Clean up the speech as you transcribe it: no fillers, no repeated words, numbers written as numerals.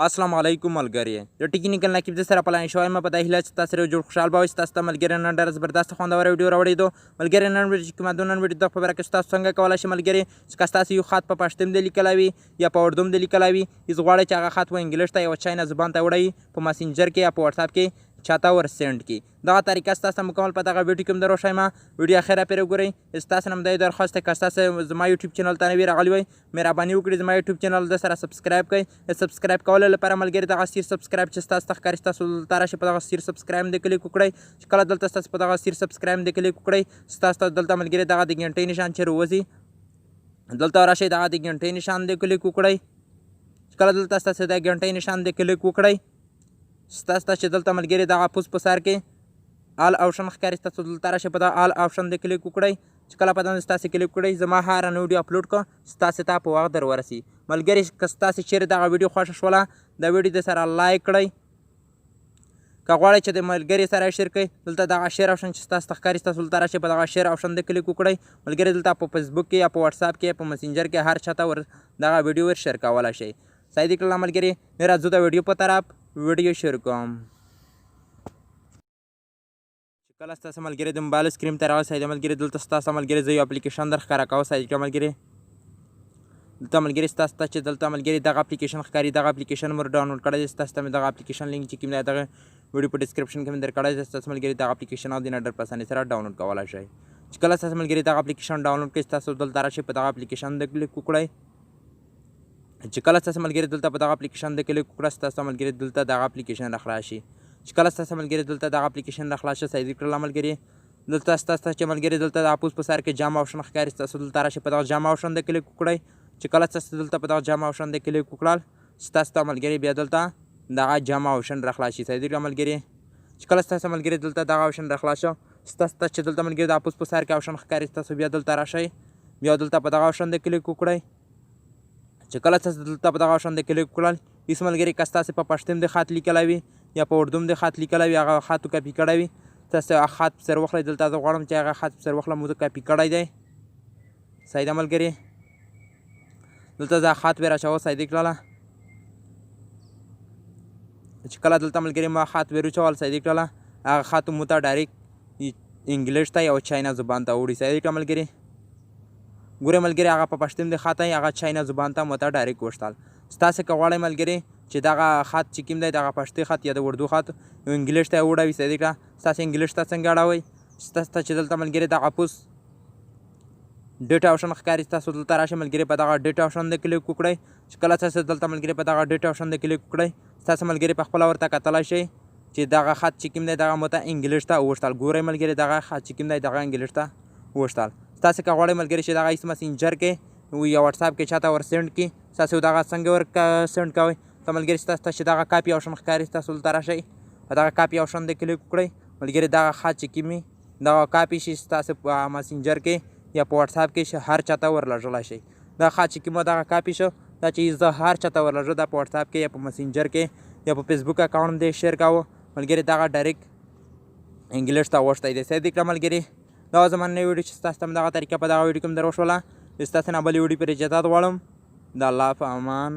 السلام علیکم ملګری د ټیکنیکل نقیب د سره پلان شوی ما په د هیله چې تاسو سره جوړ خوشحال به اوسئ. تاسو ته ملګري نن ډېره زبردست خوندوره ویډیو راوړې ده ملګري. نن ویډیو چې کومه ده نن ویډیو د خبره کې تاسو څنګه کولی شئ ملګري چې تاسو یو خط په پښتو د لیکلی وي یا په اردو د لیکلی وي هیڅ غواړئ چې هغه خط و انګلیش ته یا چاینا زبان ته وړئ په مسنجر کې یا په واتساپ کې چاته ور سینډ کی. دغه طریقه ستاسو مکمل په دغه ویډیو کې هم دروښیم. ویډیو اخره پرې وګورئ. ستاسو نه د درخواست که تاسو زما یوټیوب چینل ته نوی راغلی وئ مهرباني وکړئ زما یوټیوب چینل د سره سبسکرایب کړئ. سبسکرایب کولو لپاره ملګري دغه سیر سبسکرایب چې ستاسو ته ښکاري ستاسو دلته راشئ په دغه سیر سبسکرایب د کلیک وکړئ. چې کله دلته ستاسو په دغه سیر سبسکرایب د کلیک وکړئ ستاسو ته دلته ملګري دغه د ګنټۍ نشان چې راوځي دلته راشئ دغه د ګنټۍ نشان د کلیک وکړئ. چې کله دلته ستاسو د ګنټۍ نشان د کلیک وکړئ ستاسو ته چې دلته ملګري دغه پوس په سر کې آل آپشن ښکاري ستاسو دلته راشئ په دغه آل آپشن د کلیک وکړئ. چې کله په دغه ستاسو کلیک وکړئ زما هر نو ویډیو اپلوډ کړه ستاسو ته په وخت در ورسي. ملګري که ستاسو چیرې دغه ویډیو خوښه شوله د ویډیو د سره لایک کړئ. که غواړئ چې د ملګري سره شیر کړئ دلته دغه شیر آپشن چې ستاسو ته ښکاري ستاسو دلته راشئ په دغه شیر آپشن د کلیک وکړئ. ملګري دلته په فیسبوک کې یا په واتساپ کې یا په مسنجر کې هر چاته ور دغه ویډیو ور شیر کولی شئ. صحیح دی کړله ملګري. راځو د ویډیو په طرف ویډیو شیر کوم. کله ستاسو ملګري د موبایل سکرین ته راغلی د ملګري دلته ستاسو ملګري زه یو اپلیکیشن در ښکاره کوم. صحیح کړه ملګري. دلته ملګري ستاسو ته چې دلته ملګري دغه اپلیکیشن ښکاري دغه اپلیکیشن مو ډاونلوډ کړی دی. ستاسو ته مې دغه اپلیکیشن لینک چې کوم دی دغه ویډیو په ډسکرپشن کې مې در کړی دی. ستاسو ملګري دغه اپلیکیشن او د انټر په اسانۍ سره ډاونلوډ کولی شئ. چې کله ستاسو ملګري دغه اپلیکیشن ډاونلوډ کړئ ستاسو دلته راشئ په دغه اپلیکیشن د کلیک وکړئ. چې کله ستاسو ملګري دلته په دغه اپلیکیشن د کلیک وکړه ستاسو ملګري دلته دغه اپلیکیشن راخلاص شي. چې کله ستاسو ملګري دلته دغه اپلیکیشن راخلاص شي صحیح کړله ملګري. دلته ستاسو چې ملګري دلته د اپوز په سر کې جام آپشن ښکاري ستاسو دلته راشئ په دغه جام آپشن د کلیک وکړئ. چې کله ستاسو دلته په دغه جام آپشن د کلیک وکړل ستاسو ته ملګري بیا دلته دغه جام آپشن راخلاص شي. صحیح دی ملګري. چې کله ستاسو ملګري دلته دغه آپشن راخلاص شو ستاسو ته چې دلته ملګري د اپوز په سر کې آپشن ښکاري ستاسو بیا دلته راشئ بیا دلته په دغه آپشن د کلیک وکړئ. چې کله ستاسو دلته په دغه آپشن د کلیک وکړل هېڅ ملګري که ستاسو په پښتو د خط لیکلی وي یا په اردو د خط لیکلی وي هغه خط کاپي کړی وي تاسو هغه خط په سر واخلئ. دلته زه غواړم چې هغه خط په سر واخلم زه کاپي کړی دی. صحیح ده ملګري. دلته زه خط بیا راچوه صحیح دی کړله. چې کله دلته ملګري ما خط بیا وچول صحیح دی کړله هغه خط مو ته ډایرکټ انګلیش ته یا چاینا زبان ته وړي. صحیح دی کړه ملګري. ګورئ ملګري هغه په پښتو د خط هغه چاینا زبان ته مو ته ډایرکټ وشتل. ستاسو که غواړئ ملګري چې دغه خط چې کوم دی دغه پښتو خط یا د اردو خط انګلیش ته وړوي صحیح دی کړه ستاسو انګلیش ته څنګه اړوئ ستاسو ته چې دلته ملګري دغه پوس ډیټ آپشن ښکاري ستاسو دلته راشئ ملګري په دغه ډیټ آپشن د کلیک وکړئ. چې کله تاسو دلته ملګري په دغه ډیټ آپشن د کلیک وکړئ ستاسو ملګري په خپله ورته کتلی شئ چې دغه خط چې کوم دی دغه مو ته انګلیش ته ووښتل. ګورئ ملګري دغه خط چې کوم دی دغه انګلیش ته ووښتل. تاسو که غواړئ ملګري چې دغه هېڅ مسنجر کې یا واتساپ کې چاته ور سینډ کړي تاسو دغه څنګه ور سینډ کوئ ته ملګري ستاسو ته چې دغه کاپي آپشن ښکاري ستاسو دلته راشئ په دغه کاپي آپشن د کلیک وکړئ. ملګري دغه خط چې کوم وي دغه کاپي شي ستاسو په مسنجر کې یا په واتساپ کې هر چاته ورلېږلی شئ. دغه خط چې کوم دغه کاپي شو دا چې زه هر چاته ورلېږه دا په واتساپ کې یا په مسنجر کې یا په فیسبوک اکاونټ مې شیر کوه ملګري دغه ډایرکټ انګلیش ته وښتی دی. صحیح دی کړه ملګري. دا زما نوې ویډیو چې ستاسو ته مې دغه طریقه په دغه ویډیو کې هم در وښوله ستاسو نه بلې ویډیو پرې اجازت غواړم. د الله په امان.